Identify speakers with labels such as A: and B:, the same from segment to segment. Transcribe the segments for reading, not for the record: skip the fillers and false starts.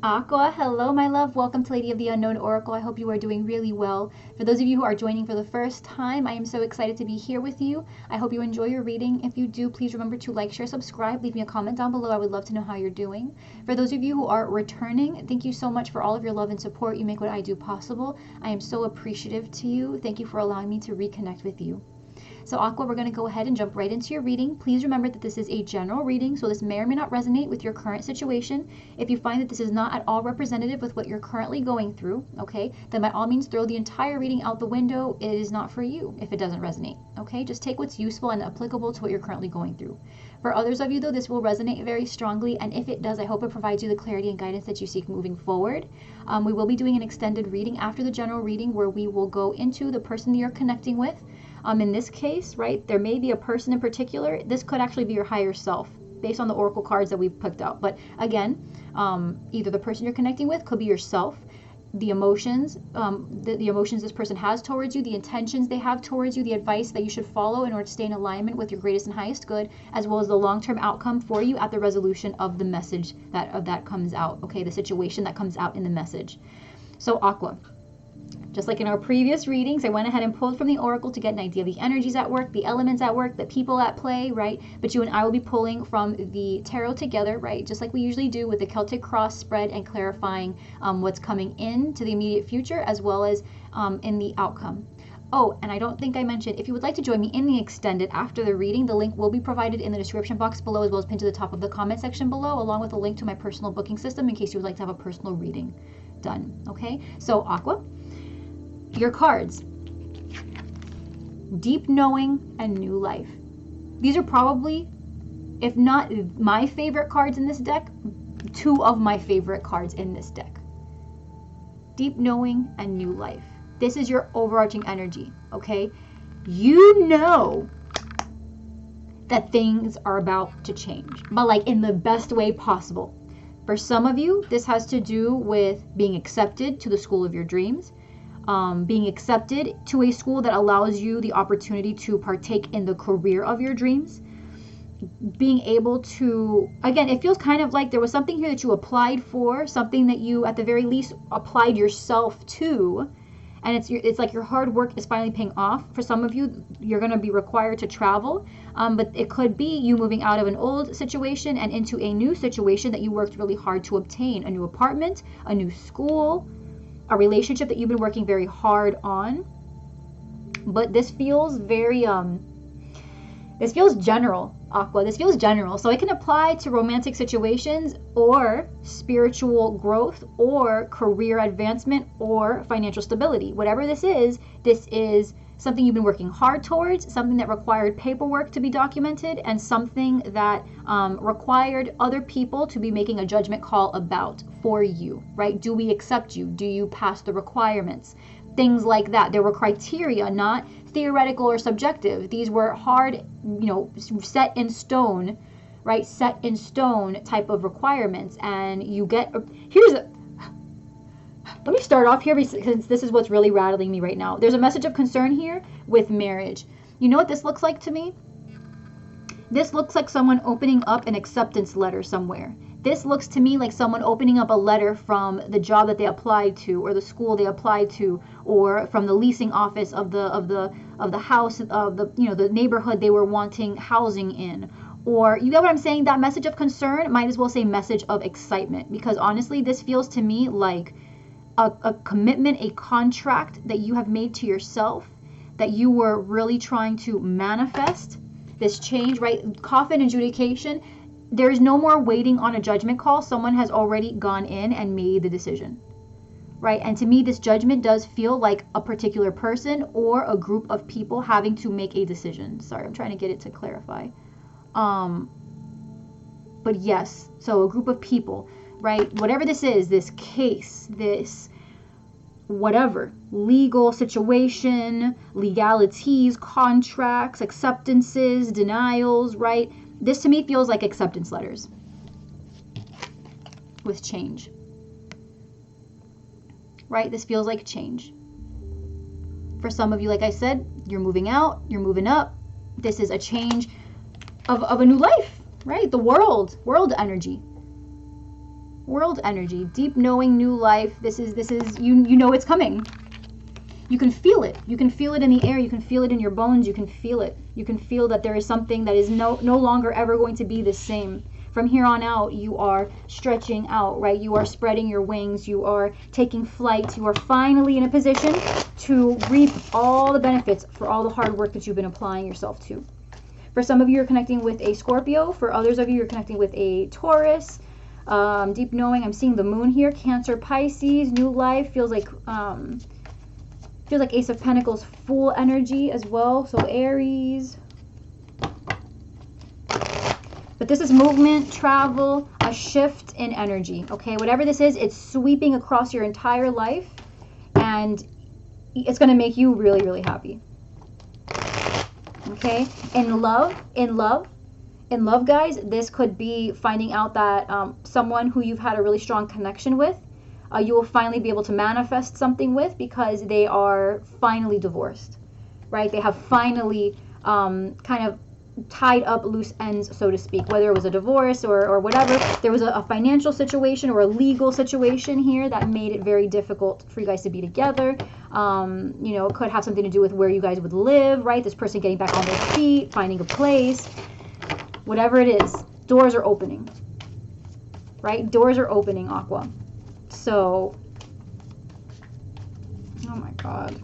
A: Aqua, hello my love. Welcome to Lady of the Unknown Oracle. I hope you are doing really well. For those of you who are joining for the first time, I am so excited to be here with you. I hope you enjoy your reading. If you do, please remember to like, share, subscribe, leave me a comment down below. I would love to know how you're doing. For those of you who are returning, thank you so much for all of your love and support. You make what I do possible. I am so appreciative to you. Thank you for allowing me to reconnect with you. So Aqua, we're going to go ahead and jump right into your reading. Please remember that this is a general reading, so this may or may not resonate with your current situation. If you find that this is not at all representative with what you're currently going through, okay, then by all means throw the entire reading out the window. It is not for you if it doesn't resonate, okay? Just take what's useful and applicable to what you're currently going through. For others of you, though, this will resonate very strongly, and if it does, I hope it provides you the clarity and guidance that you seek moving forward. We will be doing an extended reading after the general reading where we will go into the person that you're connecting with. In this case, right, there may be a person in particular. This could actually be your higher self based on the oracle cards that we've picked out. But again, either the person you're connecting with could be yourself, the emotions, the emotions this person has towards you, the intentions they have towards you, the advice that you should follow in order to stay in alignment with your greatest and highest good, as well as the long-term outcome for you at the resolution of the message that comes out, okay, the situation that comes out in the message. So Aqua, just like in our previous readings, I went ahead and pulled from the oracle to get an idea of the energies at work, the elements at work, the people at play, right? But you and I will be pulling from the tarot together, right? Just like we usually do with the Celtic cross spread and clarifying what's coming into the immediate future as well as in the outcome. Oh, and I don't think I mentioned, if you would like to join me in the extended after the reading, the link will be provided in the description box below as well as pinned to the top of the comment section below, along with a link to my personal booking system in case you would like to have a personal reading done, okay? So Aqua, your cards: deep knowing and new life. These are probably, if not my favorite cards in this deck, two of my favorite cards in this deck. Deep knowing and new life. This is your overarching energy, okay? You know that things are about to change, but like in the best way possible. For some of you, this has to do with being accepted to the school of your dreams, being accepted to a school that allows you the opportunity to partake in the career of your dreams, being able to, again, it feels kind of like there was something here that you applied for, something that you at the very least applied yourself to, and it's like your hard work is finally paying off. For some of you, you're going to be required to travel, but it could be you moving out of an old situation and into a new situation that you worked really hard to obtain, a new apartment, a new school, a relationship that you've been working very hard on. But this feels very this feels general, Aqua. This feels general, so it can apply to romantic situations or spiritual growth or career advancement or financial stability. Whatever this is something you've been working hard towards, something that required paperwork to be documented, and something that required other people to be making a judgment call about for you, right? Do we accept you? Do you pass the requirements? Things like that. There were criteria, not theoretical or subjective. These were hard, set in stone, right? Set in stone type of requirements. And you get, let me start off here because this is what's really rattling me right now. There's a message of concern here with marriage. You know what this looks like to me? This looks like someone opening up an acceptance letter somewhere. This looks to me like someone opening up a letter from the job that they applied to, or the school they applied to, or from the leasing office of the house of the neighborhood they were wanting housing in. Or, you get what I'm saying? That message of concern might as well say message of excitement, because honestly, this feels to me like a commitment, a contract that you have made to yourself, that you were really trying to manifest this change, right? Coffin adjudication. There is no more waiting on a judgment call. Someone has already gone in and made the decision, right? And to me, this judgment does feel like a particular person or a group of people having to make a decision. Sorry, I'm trying to get it to clarify. But yes, so a group of people, right? Whatever this is, this case, this whatever, legal situation, legalities, contracts, acceptances, denials, right? This to me feels like acceptance letters with change, right? This feels like change. For some of you, like I said, you're moving out, you're moving up. This is a change of a new life, right? The world energy. World energy, deep knowing, new life. This is you know it's coming. You can feel it. You can feel it in the air. You can feel it in your bones. You can feel it. You can feel that there is something that is no longer ever going to be the same. From here on out, you are stretching out, right? You are spreading your wings. You are taking flight. You are finally in a position to reap all the benefits for all the hard work that you've been applying yourself to. For some of you, you're connecting with a Scorpio. For others of you, you're connecting with a Taurus. Deep knowing, I'm seeing the moon here. Cancer, Pisces, new life. Feels like Ace of Pentacles, full energy as well. So Aries. But this is movement, travel, a shift in energy. Okay, whatever this is, it's sweeping across your entire life, and it's going to make you really, really happy. Okay, in love, guys, this could be finding out that someone who you've had a really strong connection with, you will finally be able to manifest something with, because they are finally divorced, right? They have finally kind of tied up loose ends, so to speak, whether it was a divorce or whatever. There was a financial situation or a legal situation here that made it very difficult for you guys to be together. You know, it could have something to do with where you guys would live, right? This person getting back on their feet, finding a place, whatever it is. Doors are opening, right? Doors are opening, Aqua. So, oh my God,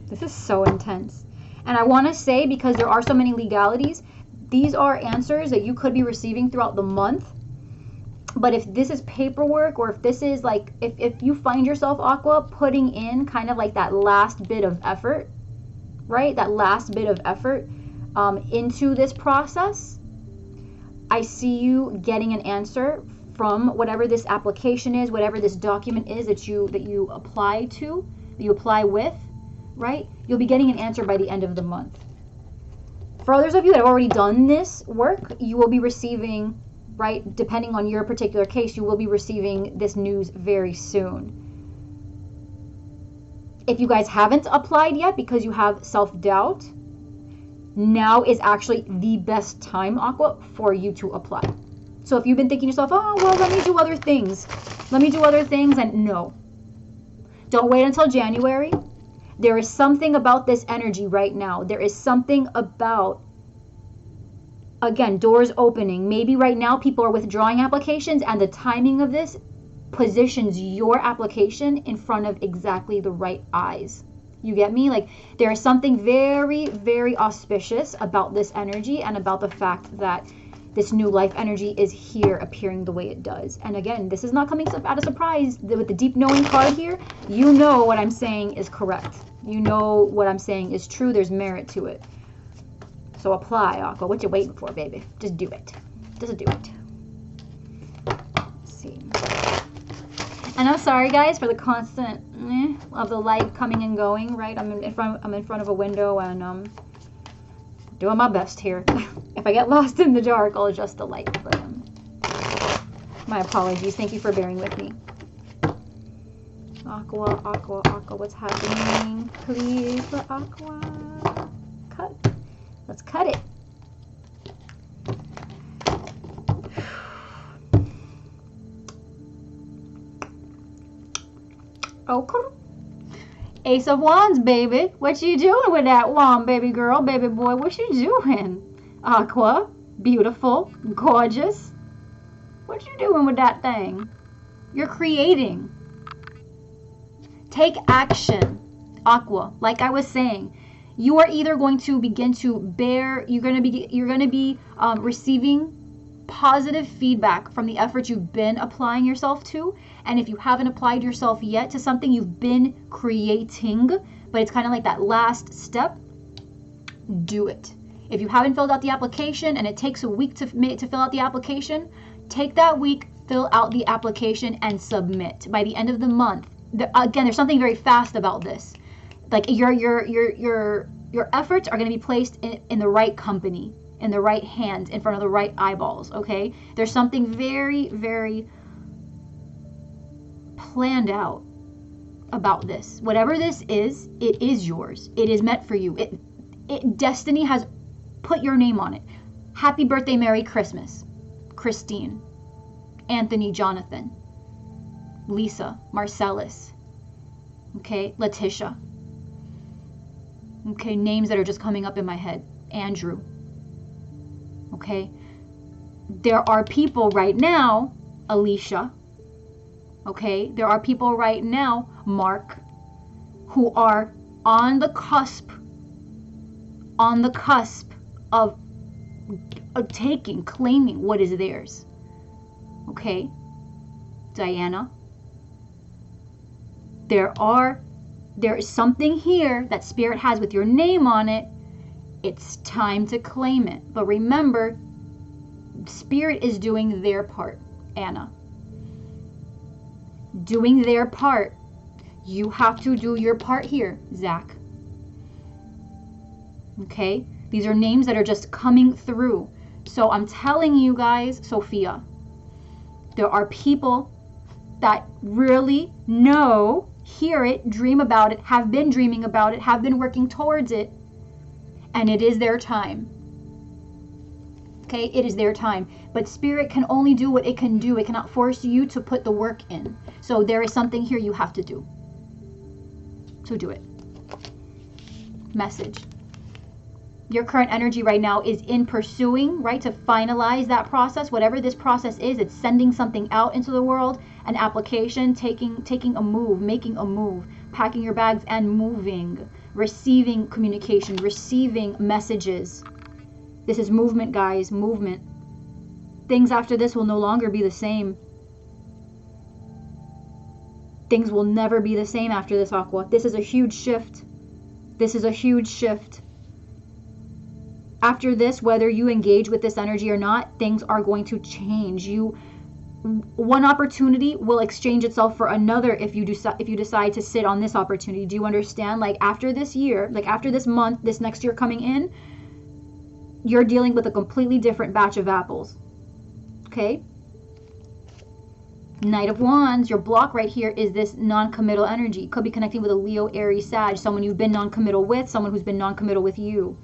A: this is so intense. And I want to say, because there are so many legalities, these are answers that you could be receiving throughout the month. But if this is paperwork, or if this is like, if you find yourself, Aqua, putting in kind of like that last bit of effort, right? That last bit of effort into this process, I see you getting an answer from whatever this application is, whatever this document is that you apply to, that you apply with, right? You'll be getting an answer by the end of the month. For others of you that have already done this work, you will be receiving, right, depending on your particular case, you will be receiving this news very soon. If you guys haven't applied yet because you have self-doubt, now is actually the best time, Aqua, for you to apply. So if you've been thinking to yourself, oh, well, let me do other things, and no. Don't wait until January. There is something about this energy right now. There is something about, again, doors opening. Maybe right now people are withdrawing applications, and the timing of this positions your application in front of exactly the right eyes. You get me? Like, there is something very, very auspicious about this energy, and about the fact that this new life energy is here appearing the way it does. And again, this is not coming out of surprise. With the deep knowing card here, you know what I'm saying is correct. You know what I'm saying is true. There's merit to it. So apply, Aqua. What you waiting for, baby? Just do it. Just do it. Let's see. And I'm sorry, guys, for the constant of the light coming and going, right? I'm in front of a window, and doing my best here. If I get lost in the dark, I'll adjust the light. But my apologies. Thank you for bearing with me. Aqua, what's happening? Please, for Aqua. Cut. Let's cut it. Okay. Ace of Wands, baby. What you doing with that wand, baby girl, baby boy? What you doing? Aqua, beautiful, gorgeous. What you doing with that thing? You're creating. Take action, Aqua. Like I was saying, you are either going to begin to bear, you're going to be receiving positive feedback from the effort you've been applying yourself to. And if you haven't applied yourself yet to something you've been creating, but it's kind of like that last step, do it. If you haven't filled out the application and it takes a week to fill out the application, take that week, fill out the application, and submit. By the end of the month, again, there's something very fast about this. Like your efforts are going to be placed in the right company, in the right hands, in front of the right eyeballs, okay? There's something very, very planned out about this. Whatever this is, it is yours. It is meant for you. Destiny has put your name on it. Happy birthday, Merry Christmas, Christine. Anthony, Jonathan, Lisa, Marcellus, okay, Letitia, okay, names that are just coming up in my head, Andrew, okay. There are people right now, Alicia, okay, there are people right now, Mark, who are on the cusp of taking, claiming what is theirs, okay. Diana, there is something here that Spirit has with your name on it. It's time to claim it. But remember, Spirit is doing their part, Anna. Doing their part. You have to do your part here, Zach. Okay? These are names that are just coming through. So I'm telling you guys, Sophia, there are people that really know, hear it, dream about it, have been dreaming about it, have been working towards it, and it is their time. Okay, it is their time. But Spirit can only do what it can do. It cannot force you to put the work in. So there is something here you have to do. So do it. Message. Your current energy right now is in pursuing, right, to finalize that process. Whatever this process is, it's sending something out into the world, an application, taking a move, making a move, packing your bags and moving, receiving communication, receiving messages. This is movement, guys, movement. Things after this will no longer be the same. Things will never be the same after this, Aqua. This is a huge shift. This is a huge shift. After this, whether you engage with this energy or not, things are going to change. One opportunity will exchange itself for another if you decide to sit on this opportunity. Do you understand? Like after this year, like after this month, this next year coming in, you're dealing with a completely different batch of apples. Okay? Knight of Wands, your block right here is this non-committal energy. Could be connecting with a Leo, Aries, Sag, someone you've been non-committal with, someone who's been non-committal with you.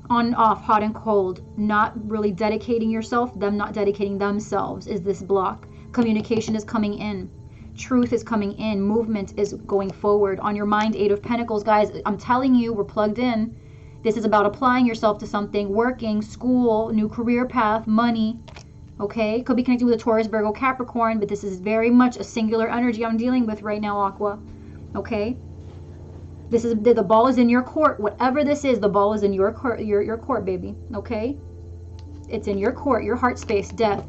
A: On and off, hot and cold, not really dedicating yourself, them not dedicating themselves is this block. Communication is coming in. Truth is coming in. Movement is going forward. On your mind, Eight of Pentacles, guys, I'm telling you, we're plugged in. This is about applying yourself to something, working, school, new career path, money, okay? Could be connected with a Taurus, Virgo, Capricorn, but this is very much a singular energy I'm dealing with right now, Aqua, okay? This is the ball is in your court. Whatever this is, the ball is in your court, your court, baby. Okay? It's in your court, your heart space. Death.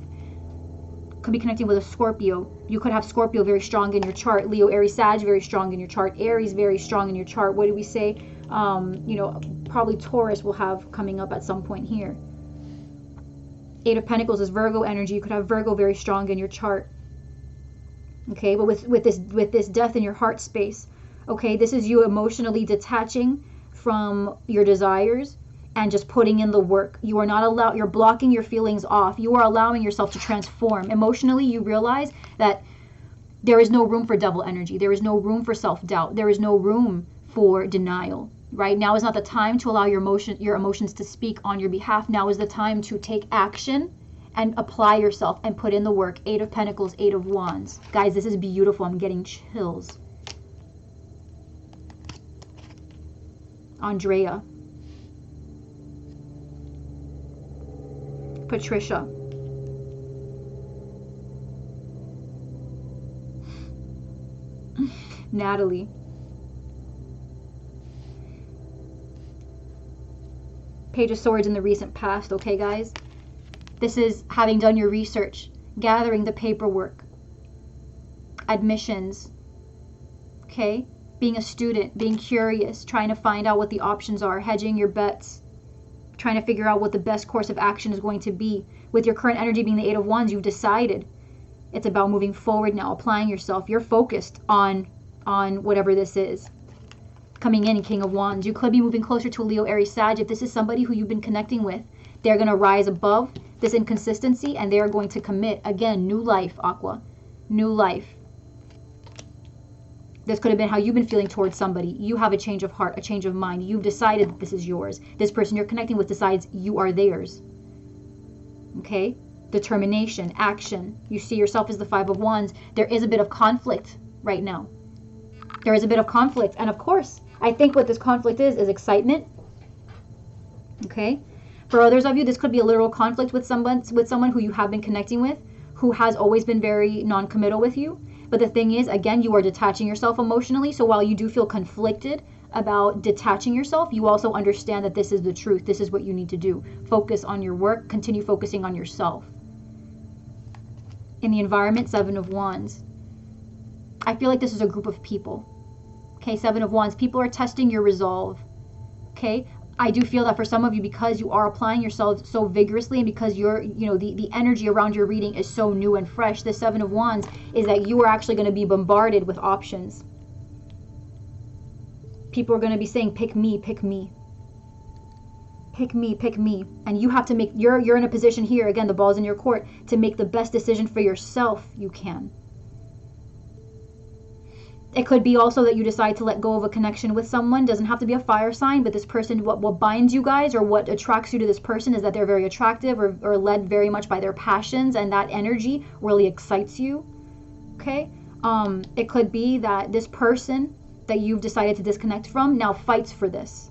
A: Could be connecting with a Scorpio. You could have Scorpio very strong in your chart. Leo, Aries, Sag very strong in your chart. Aries very strong in your chart. What do we say? You know, probably Taurus will have coming up at some point here. Eight of Pentacles is Virgo energy. You could have Virgo very strong in your chart. Okay, but with this death in your heart space. Okay, this is you emotionally detaching from your desires and just putting in the work. You are not allowed, you're blocking your feelings off. You are allowing yourself to transform. Emotionally, you realize that there is no room for devil energy. There is no room for self-doubt. There is no room for denial. Right now is not the time to allow your emotions to speak on your behalf. Now is the time to take action and apply yourself and put in the work. Eight of Pentacles, Eight of Wands. Guys, this is beautiful. I'm getting chills. Andrea, Patricia, Natalie, Page of Swords in the recent past. Okay, guys, this is having done your research, gathering the paperwork, admissions, okay, being a student, being curious, trying to find out what the options are, hedging your bets, trying to figure out what the best course of action is going to be. With your current energy being the Eight of Wands, you've decided it's about moving forward now, applying yourself. You're focused on whatever this is. Coming in, King of Wands. You could be moving closer to a Leo, Aries, Sag. If this is somebody who you've been connecting with, they're going to rise above this inconsistency and they're going to commit. Again, new life, Aqua. New life. This could have been how you've been feeling towards somebody. You have a change of heart, a change of mind. You've decided that this is yours. This person you're connecting with decides you are theirs. Okay? determination, action. You see yourself as the Five of Wands. There is a bit of conflict right now. There is a bit of conflict. And of course, I think what this conflict is excitement. Okay? For others of you, this could be a literal conflict with someone who you have been connecting with, who has always been very non-committal with you. But the thing is, again, you are detaching yourself emotionally. So while you do feel conflicted about detaching yourself, you also understand that this is the truth. This is what you need to do. Focus on your work. Continue focusing on yourself. In the environment, Seven of Wands. I feel like this is a group of people. Okay, Seven of Wands. People are testing your resolve. Okay, I do feel that for some of you, because you are applying yourself so vigorously, and because you're, the energy around your reading is so new and fresh, the Seven of Wands is that you are actually going to be bombarded with options. People are going to be saying, pick me, pick me. Pick me, pick me. And you have to make, you're in a position here, again, the ball's in your court, to make the best decision for yourself you can. It could be also that you decide to let go of a connection with someone. Doesn't have to be a fire sign, but this person, what binds you guys or what attracts you to this person is that they're very attractive or led very much by their passions, and that energy really excites you. Okay? It could be that this person that you've decided to disconnect from now fights for this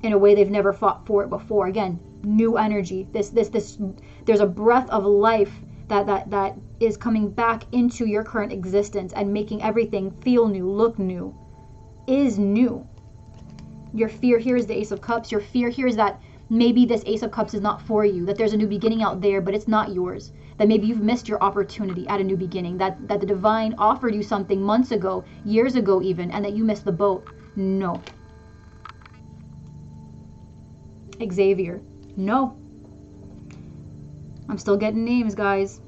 A: in a way they've never fought for it before. Again, new energy. There's a breath of life that is coming back into your current existence and making everything feel new, look new, is new. Your fear here is the Ace of Cups. Your fear here is that maybe this Ace of Cups is not for you, that there's a new beginning out there, but it's not yours, that maybe you've missed your opportunity at a new beginning, that the divine offered you something months ago, years ago even, and that you missed the boat. No. Xavier. No. I'm still getting names, guys.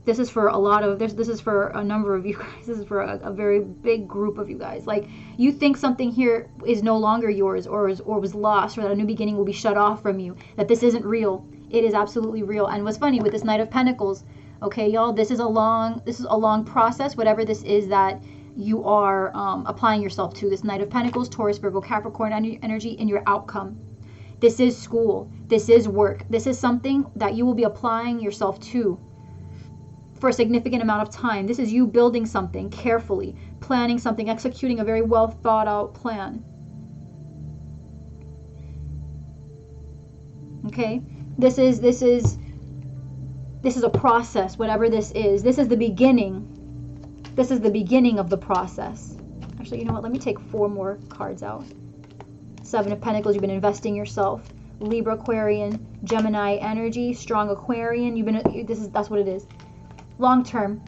A: This is for a lot of, this is for a number of you guys. This is for a very big group of you guys. Like, you think something here is no longer yours or was lost, or that a new beginning will be shut off from you, that this isn't real. It is absolutely real. And what's funny with this Knight of Pentacles, okay, y'all, this is a long process, whatever this is that you are applying yourself to. This Knight of Pentacles, Taurus, Virgo, Capricorn energy in your outcome. This is school. This is work. This is something that you will be applying yourself to for a significant amount of time. This is you building something carefully, planning something, executing a very well thought out plan. Okay? This is a process, whatever this is. This is the beginning. This is the beginning of the process. Actually, you know what? Let me take 4 more cards out. Seven of Pentacles, you've been investing yourself. Libra, Aquarian, Gemini energy, strong Aquarian. That's what it is. Long term,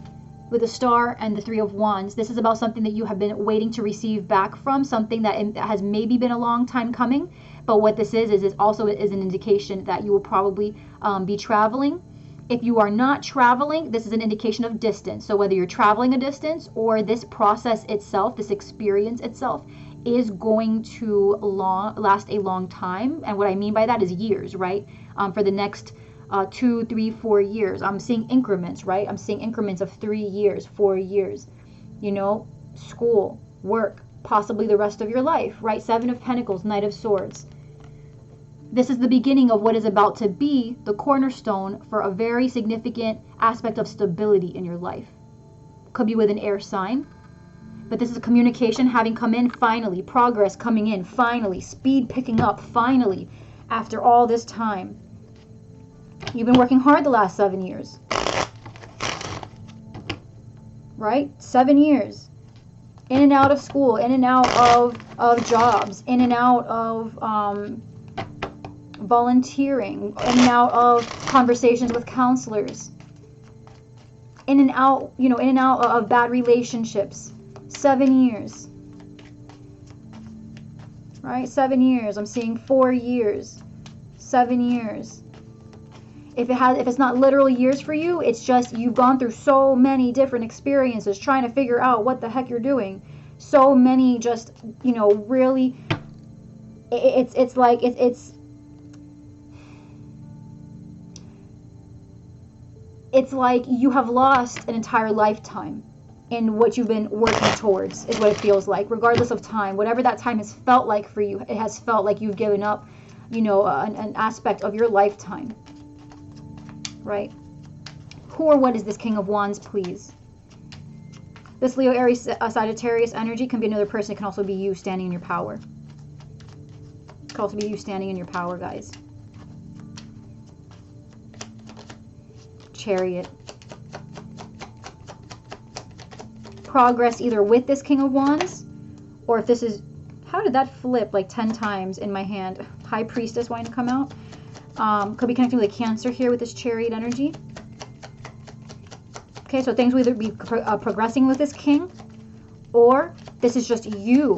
A: with the Star and the Three of Wands. This is about something that you have been waiting to receive back from, something that has maybe been a long time coming. But what this is also an indication that you will probably be traveling. If you are not traveling, this is an indication of distance. So whether you're traveling a distance or this process itself, this experience itself, is going to last a long time. And what I mean by that is years, right? For the next 2, 3, 4 years. I'm seeing increments, right? I'm seeing increments of 3 years, 4 years. School, work, possibly the rest of your life, right? Seven of Pentacles, Knight of Swords. This is the beginning of what is about to be the cornerstone for a very significant aspect of stability in your life. Could be with an air sign. But this is communication having come in finally, progress coming in finally, speed picking up finally, after all this time. You've been working hard the last 7 years. Right? 7 years. In and out of school, in and out of jobs, in and out of volunteering, in and out of conversations with counselors, in and out of bad relationships. 7 years, right? 7 years. I'm seeing 4 years, 7 years. If it's not literal years for you, it's just you've gone through so many different experiences trying to figure out what the heck you're doing. So many, just really. It's like you have lost an entire lifetime in what you've been working towards, is what it feels like, regardless of time. Whatever that time has felt like for you, it has felt like you've given up, an aspect of your lifetime, right? Who or what is this King of Wands, please? This Leo, Aries, Sagittarius energy can be another person. It can also be you standing in your power. It can also be you standing in your power, guys. Chariot. Progress either with this King of Wands, or if this is, how did that flip like 10 times in my hand? High Priestess wanting to come out. Could be connecting with a Cancer here with this Chariot energy. Okay, so things will either be progressing with this King, or this is just you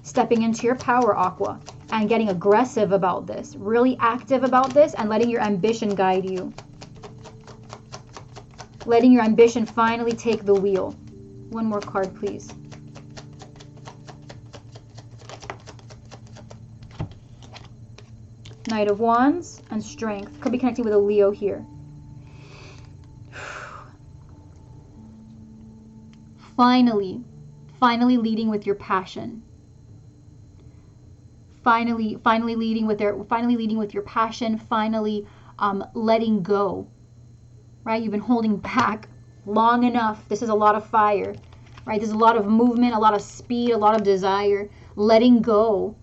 A: stepping into your power, Aqua, and getting aggressive about this, really active about this, and letting your ambition guide you. Letting your ambition finally take the wheel. One more card, please. Knight of Wands and Strength. Could be connecting with a Leo here. Finally leading with your passion. Finally leading with your passion. Finally letting go. Right? You've been holding back long enough. This is a lot of fire. Right? There's a lot of movement, a lot of speed, a lot of desire. Letting go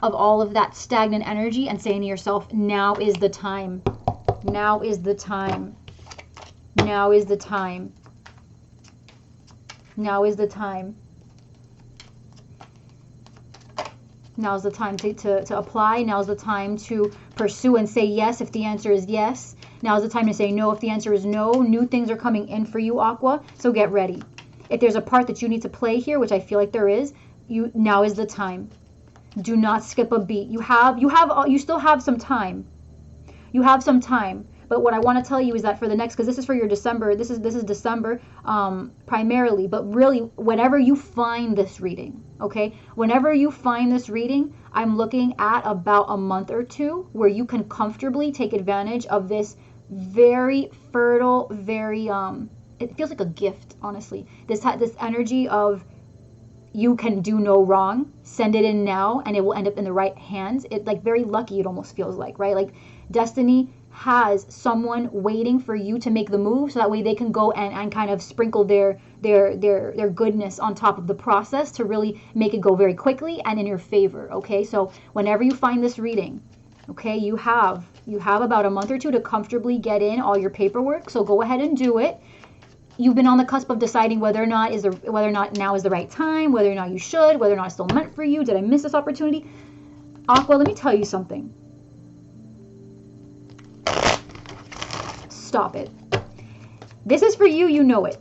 A: of all of that stagnant energy and saying to yourself, now is the time. Now is the time. Now is the time. Now is the time. Now's the time to apply. Now's the time to pursue and say yes if the answer is yes. Now's the time to say no if the answer is no. New things are coming in for you, Aqua, so get ready. If there's a part that you need to play here, which I feel like there is, now is the time. Do not skip a beat. You still have some time. You have some time. But what I want to tell you is that for the next, because this is for your December, this is December primarily, but really whenever you find this reading, okay? Whenever you find this reading, I'm looking at about a month or two where you can comfortably take advantage of this very fertile, very, it feels like a gift, honestly. This energy of you can do no wrong. Send it in now and it will end up in the right hands. It like very lucky, it almost feels like, right? Like destiny has someone waiting for you to make the move so that way they can go and kind of sprinkle their goodness on top of the process to really make it go very quickly and in your favor, okay? So whenever you find this reading, okay, you have about a month or two to comfortably get in all your paperwork, so go ahead and do it. You've been on the cusp of deciding whether or not now is the right time, whether or not you should, whether or not it's still meant for you. Did I miss this opportunity? Aqua, let me tell you something. Stop it. This is for you, you know it.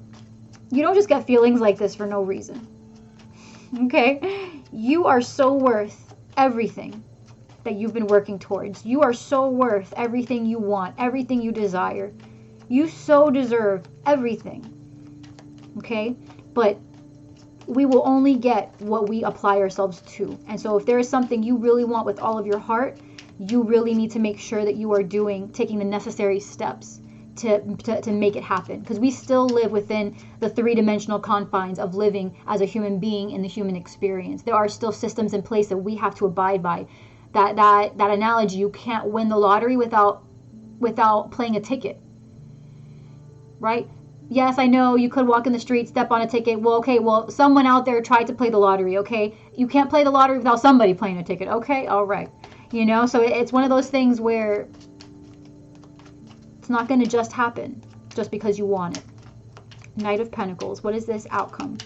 A: You don't just get feelings like this for no reason. Okay? You are so worth everything that you've been working towards. You are so worth everything you want, everything you desire. You so deserve everything. Okay? But we will only get what we apply ourselves to. And so if there is something you really want with all of your heart, you really need to make sure that you are taking the necessary steps to make it happen, because we still live within the three-dimensional confines of living as a human being in the human experience. There are still systems in place that we have to abide by. That analogy, you can't win the lottery without playing a ticket, right? Yes, I know you could walk in the street, step on a ticket. Well, okay, well, someone out there tried to play the lottery, okay? You can't play the lottery without somebody playing a ticket, okay? All right. You know, so it's one of those things where it's not going to just happen just because you want it. Knight of Pentacles. What is this outcome?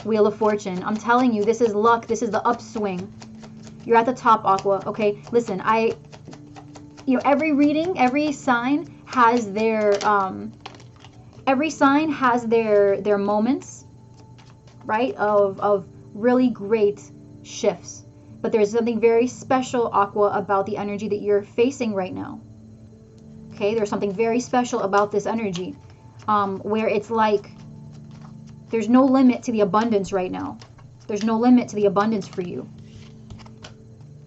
A: Wheel of Fortune. I'm telling you, this is luck. This is the upswing. You're at the top, Aqua. Okay, listen, every reading, every sign has their moments, right, of really great shifts. But there's something very special, Aqua, about the energy that you're facing right now. Okay, there's something very special about this energy, where it's like there's no limit to the abundance right now. There's no limit to the abundance for you.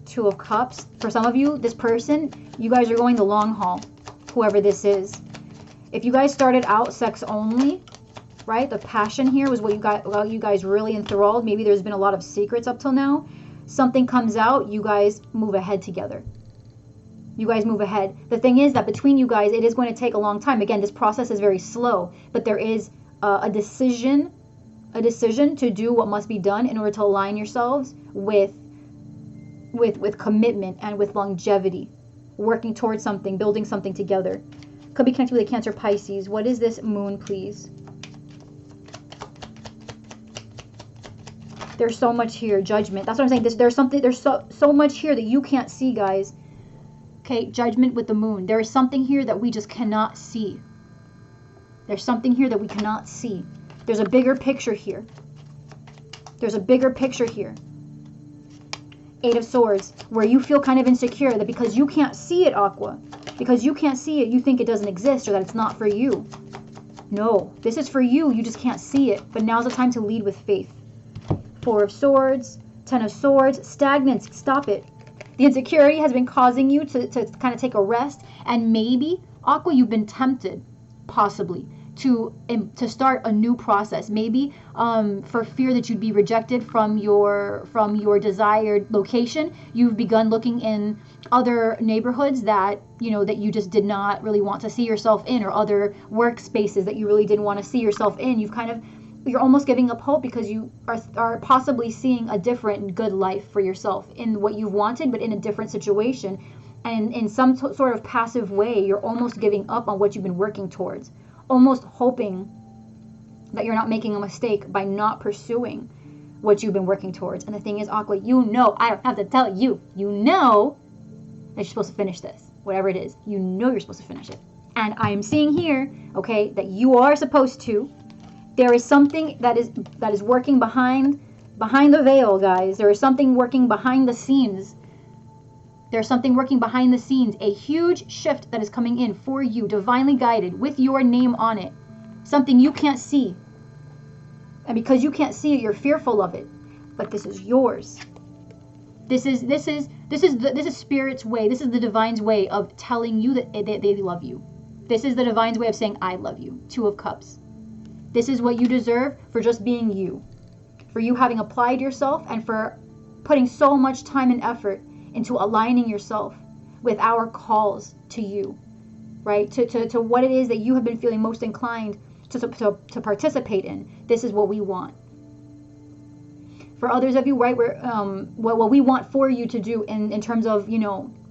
A: Two of Cups. For some of you, this person, you guys are going the long haul, whoever this is. If you guys started out sex only, right, the passion here was what you guys really enthralled. Maybe there's been a lot of secrets up till now. Something comes out, you guys move ahead together. You guys move ahead. The thing is that between you guys, it is going to take a long time. Again, this process is very slow, but there is a decision to do what must be done in order to align yourselves with commitment and with longevity, working towards something, building something together. Could be connected with a Cancer, Pisces. What is this moon, please? There's so much here. Judgment. That's what I'm saying. There's so much here that you can't see, guys. Okay, judgment with the moon. There is something here that we just cannot see. There's something here that we cannot see. There's a bigger picture here. There's a bigger picture here. Eight of Swords, where you feel kind of insecure that because you can't see it, Aqua, because you can't see it, you think it doesn't exist or that it's not for you. No, this is for you. You just can't see it. But now's the time to lead with faith. Four of Swords, Ten of Swords, stagnance. Stop it. The insecurity has been causing you to kind of take a rest. And maybe, Aqua, you've been tempted, possibly, to start a new process. Maybe for fear that you'd be rejected from your desired location, you've begun looking in other neighborhoods that you just did not really want to see yourself in, or other workspaces that you really didn't want to see yourself in. You're almost giving up hope because you are possibly seeing a different good life for yourself in what you've wanted, but in a different situation. And in some sort of passive way, you're almost giving up on what you've been working towards, almost hoping that you're not making a mistake by not pursuing what you've been working towards. And the thing is, Aqua, I don't have to tell you, that you're supposed to finish this, whatever it is. You're supposed to finish it. And I'm seeing here, okay, that you are supposed to. There is something that is working behind the veil, guys. There is something working behind the scenes. There's something working behind the scenes. A huge shift that is coming in for you, divinely guided, with your name on it. Something you can't see. And because you can't see it, you're fearful of it. But this is yours. This is Spirit's way. This is the divine's way of telling you that they love you. This is the divine's way of saying, I love you. Two of Cups. This is what you deserve for just being you. For you having applied yourself and for putting so much time and effort into aligning yourself with our calls to you, right? To what it is that you have been feeling most inclined to participate in. This is what we want. For others of you, right, what we want for you to do in terms of,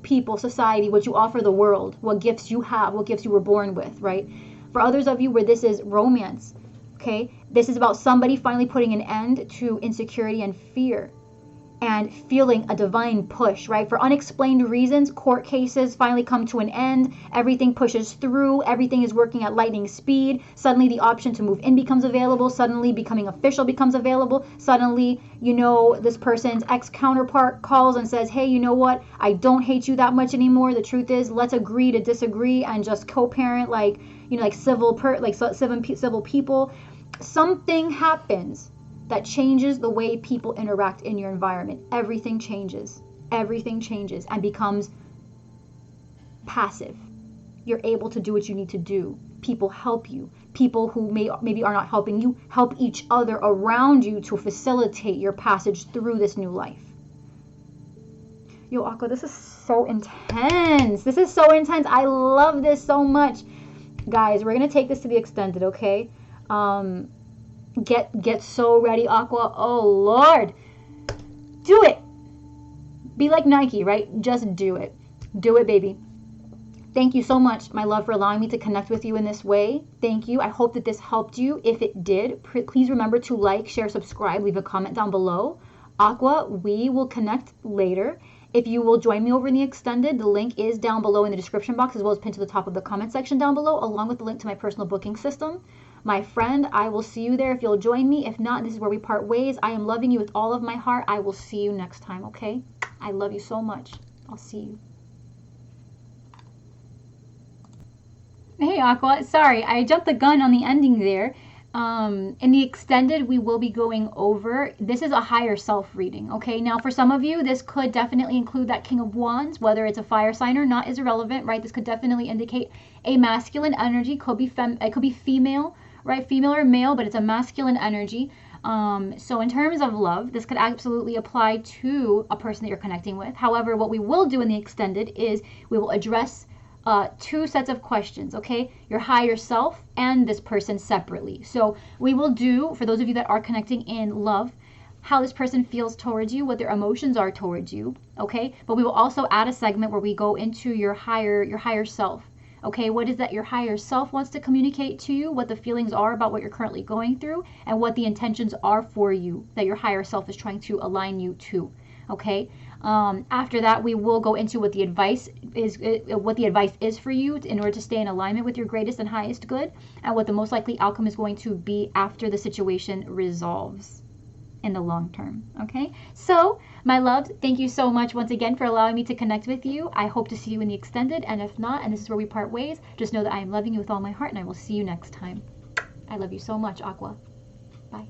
A: people, society, what you offer the world, what gifts you have, what gifts you were born with, right? For others of you where this is romance, okay, this is about somebody finally putting an end to insecurity and fear and feeling a divine push, right? For unexplained reasons, court cases finally come to an end. Everything pushes through. Everything is working at lightning speed. Suddenly the option to move in becomes available. Suddenly becoming official becomes available. Suddenly, this person's ex-counterpart calls and says, hey, you know what? I don't hate you that much anymore. The truth is, let's agree to disagree and just co-parent like civil people. Something happens that changes the way people interact in your environment. Everything changes. Everything changes and becomes passive. You're able to do what you need to do. People help you. People who maybe are not helping you help each other around you to facilitate your passage through this new life. Yo, Aqua, this is so intense. This is so intense. I love this so much. Guys, we're going to take this to the extended, okay? Get so ready, Aqua. Oh, Lord. Do it. Be like Nike, right? Just do it. Do it, baby. Thank you so much, my love, for allowing me to connect with you in this way. Thank you. I hope that this helped you. If it did, please remember to like, share, subscribe, leave a comment down below. Aqua, we will connect later. If you will join me over in the extended, the link is down below in the description box, as well as pinned to the top of the comment section down below, along with the link to my personal booking system. My friend, I will see you there if you'll join me. If not, this is where we part ways. I am loving you with all of my heart. I will see you next time, okay? I love you so much. I'll see you. Hey, Aqua. Sorry, I jumped the gun on the ending there. In the extended, we will be going over, this is a higher self reading, okay? Now, for some of you, this could definitely include that King of Wands, whether it's a fire sign or not is irrelevant, right? This could definitely indicate a masculine energy, could be female, right? Female or male, but it's a masculine energy. So in terms of love, this could absolutely apply to a person that you're connecting with. However, what we will do in the extended is we will address two sets of questions, okay? Your higher self and this person separately. So we will do, for those of you that are connecting in love, how this person feels towards you, what their emotions are towards you, okay? But we will also add a segment where we go into your higher self. Okay, what is that your higher self wants to communicate to you, what the feelings are about what you're currently going through, and what the intentions are for you that your higher self is trying to align you to. Okay, after that, we will go into what the advice is for you in order to stay in alignment with your greatest and highest good, and what the most likely outcome is going to be after the situation resolves in the long term. Okay, so my loves, thank you so much once again for allowing me to connect with you. I hope to see you in the extended, and if not, and this is where we part ways, just know that I am loving you with all my heart, and I will see you next time. I love you so much, Aqua. Bye.